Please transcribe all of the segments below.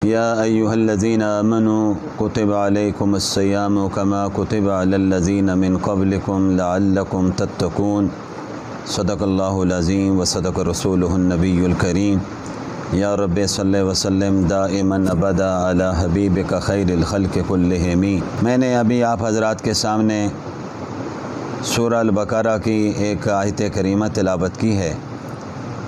یا ایہا الذین آمنوا کتب علیکم الصیام کما کتب علی الذین من قبلکم لعلکم تتقون صدق اللہ العظیم وصدق رسولہ النبی الکریم یا رب صلی وسلم دائما ابدا علی حبیبک خیر الخلق کلہم۔ میں نے ابھی آپ حضرات کے سامنے سورہ البقرہ کی ایک آیت کریمہ تلاوت کی ہے،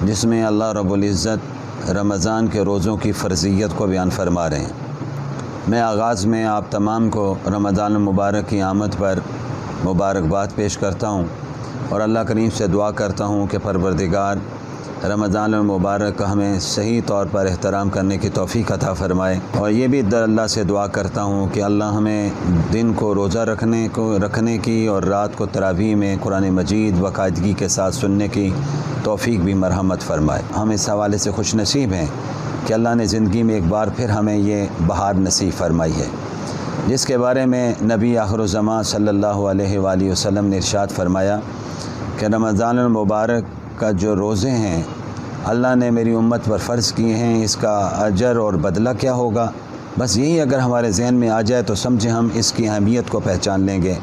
جس میں اللہ رب العزت رمضان کے روزوں کی فرضیت کو بیان فرما رہے ہیں۔ میں آغاز میں آپ تمام کو رمضان المبارک کی آمد پر مبارکباد پیش کرتا ہوں اور اللہ کریم سے دعا کرتا ہوں کہ پروردگار رمضان المبارک کا ہمیں صحیح طور پر احترام کرنے کی توفیق عطا فرمائے، اور یہ بھی اللہ سے دعا کرتا ہوں کہ اللہ ہمیں دن کو روزہ رکھنے کی اور رات کو تراویح میں قرآن مجید باقاعدگی کے ساتھ سننے کی توفیق بھی مرحمت فرمائے۔ ہم اس حوالے سے خوش نصیب ہیں کہ اللہ نے زندگی میں ایک بار پھر ہمیں یہ بہار نصیب فرمائی ہے، جس کے بارے میں نبی آخر الزماں صلی اللہ علیہ وآلہ وسلم نے ارشاد فرمایا کہ رمضان المبارک کا جو روزے ہیں اللہ نے میری امت پر فرض کیے ہیں، اس کا اجر اور بدلہ کیا ہوگا، بس یہی اگر ہمارے ذہن میں آ جائے تو سمجھیں ہم اس کی اہمیت کو پہچان لیں گے۔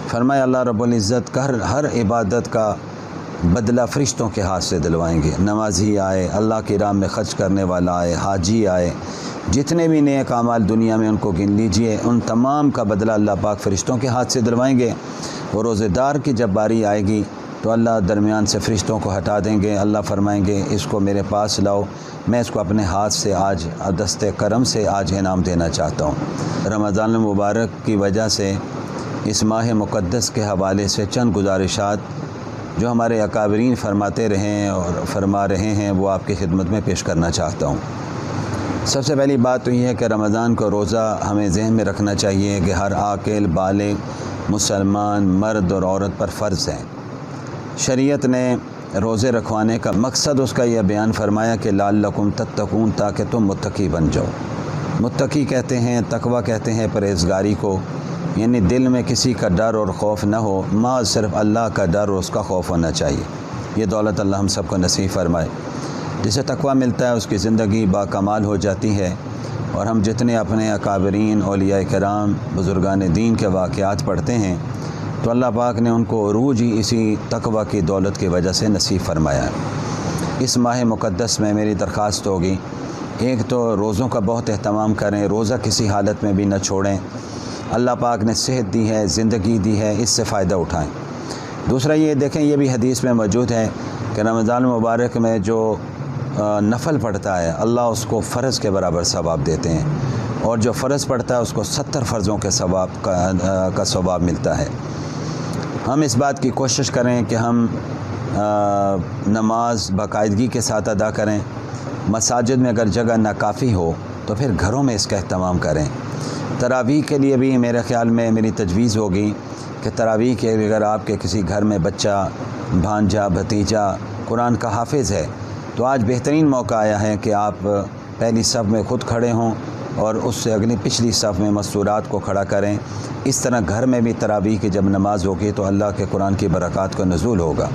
فرمایا اللہ رب العزت کا ہر عبادت کا بدلہ فرشتوں کے ہاتھ سے دلوائیں گے۔ نمازی آئے، اللہ کی راہ میں خرچ کرنے والا آئے، حاجی آئے، جتنے بھی نیک اعمال دنیا میں ان کو گن لیجئے، ان تمام کا بدلہ اللہ پاک فرشتوں کے ہاتھ سے دلوائیں گے۔ وہ روزے دار کی جب باری آئے گی تو اللہ درمیان سے فرشتوں کو ہٹا دیں گے، اللہ فرمائیں گے اس کو میرے پاس لاؤ، میں اس کو اپنے ہاتھ سے آج دست کرم سے آج انعام دینا چاہتا ہوں۔ رمضان المبارک کی وجہ سے اس ماہ مقدس کے حوالے سے چند گزارشات جو ہمارے اکابرین فرماتے رہے ہیں اور فرما رہے ہیں وہ آپ کی خدمت میں پیش کرنا چاہتا ہوں۔ سب سے پہلی بات تو یہ ہے کہ رمضان کو روزہ ہمیں ذہن میں رکھنا چاہیے کہ ہر عاقل بالغ مسلمان مرد اور عورت پر فرض ہے۔ شریعت نے روزے رکھوانے کا مقصد اس کا یہ بیان فرمایا کہ لعلکم تتقون، تاکہ تم متقی بن جاؤ۔ متقی کہتے ہیں، تقویٰ کہتے ہیں پرہیزگاری کو، یعنی دل میں کسی کا ڈر اور خوف نہ ہو، محض صرف اللہ کا ڈر اور اس کا خوف ہونا چاہیے۔ یہ دولت اللہ ہم سب کو نصیب فرمائے۔ جسے تقویٰ ملتا ہے اس کی زندگی باکمال ہو جاتی ہے، اور ہم جتنے اپنے اکابرین اولیاء کرام بزرگان دین کے واقعات پڑھتے ہیں تو اللہ پاک نے ان کو عروج ہی اسی تقویٰ کی دولت کی وجہ سے نصیب فرمایا ہے۔ اس ماہ مقدس میں میری درخواست ہوگی، ایک تو روزوں کا بہت اہتمام کریں، روزہ کسی حالت میں بھی نہ چھوڑیں۔ اللہ پاک نے صحت دی ہے، زندگی دی ہے، اس سے فائدہ اٹھائیں۔ دوسرا یہ دیکھیں، یہ بھی حدیث میں موجود ہے کہ رمضان المبارک میں جو نفل پڑھتا ہے اللہ اس کو فرض کے برابر ثواب دیتے ہیں، اور جو فرض پڑھتا ہے اس کو 70 فرضوں کے ثواب کا ثواب ملتا ہے۔ ہم اس بات کی کوشش کریں کہ ہم نماز باقاعدگی کے ساتھ ادا کریں۔ مساجد میں اگر جگہ ناکافی ہو تو پھر گھروں میں اس کا اہتمام کریں۔ تراویح کے لیے بھی میرے خیال میں میری تجویز ہوگی کہ تراویح کے اگر آپ کے کسی گھر میں بچہ، بھانجا، بھتیجا قرآن کا حافظ ہے تو آج بہترین موقع آیا ہے کہ آپ پہلی صف میں خود کھڑے ہوں اور اس سے اگلی پچھلی صف میں مستورات کو کھڑا کریں۔ اس طرح گھر میں بھی تراویح کی جب نماز ہوگی تو اللہ کے قرآن کی برکات کا نزول ہوگا۔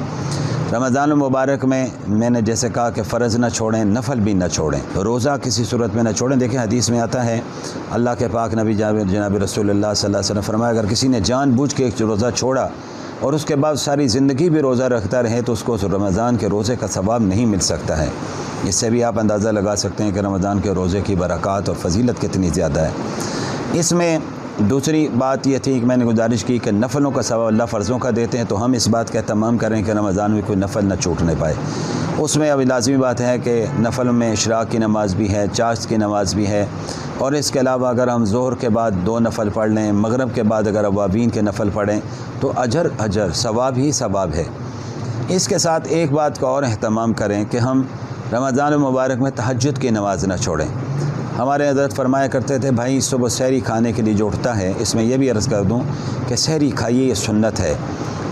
رمضان المبارک میں نے جیسے کہا کہ فرض نہ چھوڑیں، نفل بھی نہ چھوڑیں، روزہ کسی صورت میں نہ چھوڑیں۔ دیکھیں حدیث میں آتا ہے، اللہ کے پاک نبی جناب رسول اللہ صلی اللہ علیہ وسلم فرمایا اگر کسی نے جان بوجھ کے ایک روزہ چھوڑا اور اس کے بعد ساری زندگی بھی روزہ رکھتا رہے تو اس کو رمضان کے روزے کا ثواب نہیں مل سکتا ہے۔ اس سے بھی آپ اندازہ لگا سکتے ہیں کہ رمضان کے روزے کی برکات اور فضیلت کتنی زیادہ ہے۔ اس میں دوسری بات یہ تھی کہ میں نے گزارش کی کہ نفلوں کا ثواب اللہ فرضوں کا دیتے ہیں، تو ہم اس بات کا اہتمام کریں کہ رمضان میں کوئی نفل نہ چھوٹنے پائے۔ اس میں اب لازمی بات ہے کہ نفل میں اشراق کی نماز بھی ہے، چاشت کی نماز بھی ہے، اور اس کے علاوہ اگر ہم ظہر کے بعد 2 نفل پڑھ لیں، مغرب کے بعد اگر اوابین کے نفل پڑھیں تو اجر ثواب ہی ثواب ہے۔ اس کے ساتھ ایک بات کا اور اہتمام کریں کہ ہم رمضان المبارک میں تہجد کی نماز نہ چھوڑیں۔ ہمارے حضرت فرمایا کرتے تھے بھائی صبح سحری کھانے کے لیے جو اٹھتا ہے، اس میں یہ بھی عرض کر دوں کہ سحری کھائیے، یہ سنت ہے،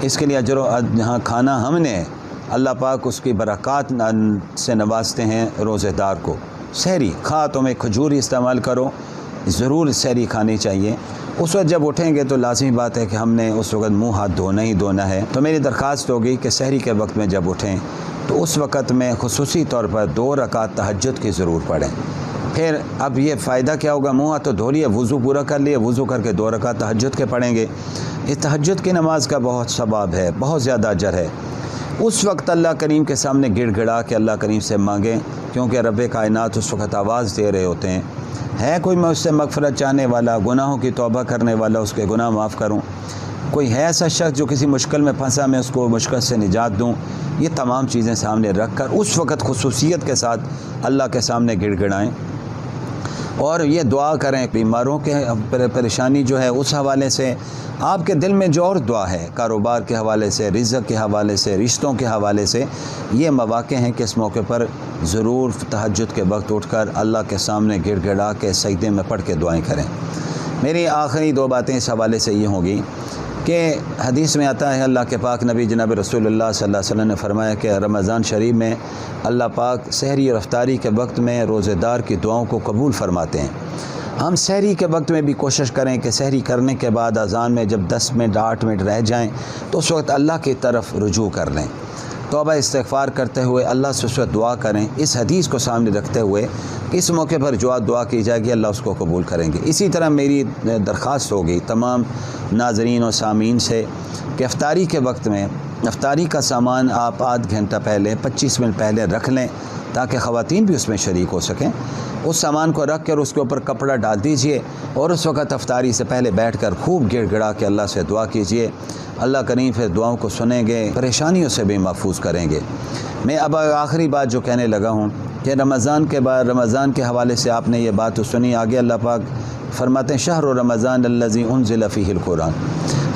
اس کے لیے اجر جہاں کھانا ہم نے اللہ پاک اس کی برکات سے نوازتے ہیں روزے دار کو۔ سحری کھا تو میں کھجور استعمال کرو، ضرور سحری کھانی چاہیے۔ اس وقت جب اٹھیں گے تو لازمی بات ہے کہ ہم نے اس وقت منہ ہاتھ دھونا ہی دھونا ہے۔ تو میری درخواست ہوگی کہ سحری کے وقت میں جب اٹھیں تو اس وقت میں خصوصی طور پر 2 رکعت تہجد کی ضرور پڑھیں۔ پھر اب یہ فائدہ کیا ہوگا؟ منہ ہاتھ تو دھو لیے، وضو پورا کر لیے، وضو کر کے 2 رکعت تہجد کے پڑھیں گے۔ اس تہجد کی نماز کا بہت ثواب ہے، بہت زیادہ اجر ہے۔ اس وقت اللہ کریم کے سامنے گڑ گڑا کے اللہ کریم سے مانگیں، کیونکہ رب کائنات اس وقت آواز دے رہے ہوتے ہیں، ہے کوئی میں اس سے مغفرت چاہنے والا، گناہوں کی توبہ کرنے والا، اس کے گناہ معاف کروں؟ کوئی ہے ایسا شخص جو کسی مشکل میں پھنسا، میں اس کو مشکل سے نجات دوں؟ یہ تمام چیزیں سامنے رکھ کر اس وقت خصوصیت کے ساتھ اللہ کے سامنے گڑ گڑائیں اور یہ دعا کریں۔ بیماروں کے پریشانی جو ہے اس حوالے سے، آپ کے دل میں جو اور دعا ہے، کاروبار کے حوالے سے، رزق کے حوالے سے، رشتوں کے حوالے سے، یہ مواقع ہیں کہ اس موقع پر ضرور تہجد کے وقت اٹھ کر اللہ کے سامنے گڑ گڑا کے سجدے میں پڑھ کے دعائیں کریں۔ میری آخری 2 باتیں اس حوالے سے یہ ہوں گی کہ حدیث میں آتا ہے، اللہ کے پاک نبی جناب رسول اللہ صلی اللہ علیہ وسلم نے فرمایا کہ رمضان شریف میں اللہ پاک سحری اور افطاری کے وقت میں روزے دار کی دعاؤں کو قبول فرماتے ہیں۔ ہم سحری کے وقت میں بھی کوشش کریں کہ سحری کرنے کے بعد اذان میں جب 10 منٹ 8 منٹ رہ جائیں تو اس وقت اللہ کی طرف رجوع کر لیں، توبہ استغفار کرتے ہوئے اللہ سے اس وقت دعا کریں۔ اس حدیث کو سامنے رکھتے ہوئے اس موقع پر جو دعا کی جائے گی اللہ اس کو قبول کریں گے۔ اسی طرح میری درخواست ہوگی تمام ناظرین و سامعین سے کہ افطاری کے وقت میں افطاری کا سامان آپ آدھ گھنٹہ پہلے 25 منٹ پہلے رکھ لیں تاکہ خواتین بھی اس میں شریک ہو سکیں۔ اس سامان کو رکھ کر اس کے اوپر کپڑا ڈال دیجئے اور اس وقت افطاری سے پہلے بیٹھ کر خوب گڑ گڑا کے اللہ سے دعا کیجئے۔ اللہ کریم پھر دعاؤں کو سنیں گے، پریشانیوں سے بھی محفوظ کریں گے۔ میں اب آخری بات جو کہنے لگا ہوں کہ رمضان کے بعد، رمضان کے حوالے سے آپ نے یہ بات تو سنی، آگے اللہ پاک فرماتے ہیں شہر رمضان الذی انزل فیہ القرآن۔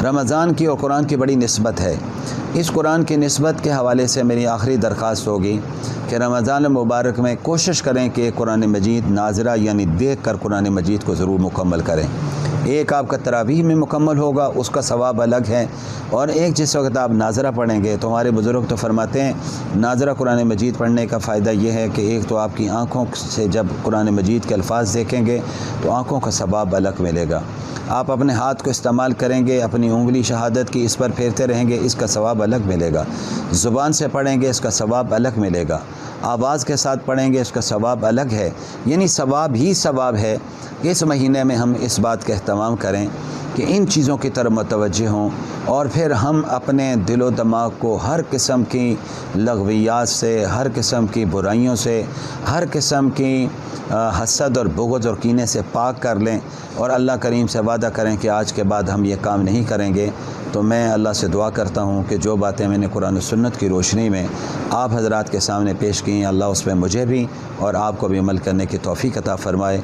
رمضان کی اور قرآن کی بڑی نسبت ہے۔ اس قرآن کی نسبت کے حوالے سے میری آخری درخواست ہوگی کہ رمضان المبارک میں کوشش کریں کہ قرآن مجید ناظرہ یعنی دیکھ کر قرآن مجید کو ضرور مکمل کریں۔ ایک آپ کا تراویح میں مکمل ہوگا، اس کا ثواب الگ ہے، اور ایک جس وقت آپ ناظرہ پڑھیں گے تو ہمارے بزرگ تو فرماتے ہیں ناظرہ قرآن مجید پڑھنے کا فائدہ یہ ہے کہ ایک تو آپ کی آنکھوں سے جب قرآن مجید کے الفاظ دیکھیں گے تو آنکھوں کا ثواب الگ ملے گا۔ آپ اپنے ہاتھ کو استعمال کریں گے، اپنی انگلی شہادت کی اس پر پھیرتے رہیں گے، اس کا ثواب الگ ملے گا۔ زبان سے پڑھیں گے، اس کا ثواب الگ ملے گا۔ آواز کے ساتھ پڑھیں گے، اس کا ثواب الگ ہے، یعنی ثواب ہی ثواب ہے۔ اس مہینے میں ہم اس بات کا اہتمام کریں کہ ان چیزوں کی طرف متوجہ ہوں، اور پھر ہم اپنے دل و دماغ کو ہر قسم کی لغویات سے، ہر قسم کی برائیوں سے، ہر قسم کی حسد اور بغض اور کینے سے پاک کر لیں، اور اللہ کریم سے وعدہ کریں کہ آج کے بعد ہم یہ کام نہیں کریں گے۔ تو میں اللہ سے دعا کرتا ہوں کہ جو باتیں میں نے قرآن و سنت کی روشنی میں آپ حضرات کے سامنے پیش کی ہیں، اللہ اس میں مجھے بھی اور آپ کو بھی عمل کرنے کی توفیق عطا فرمائے۔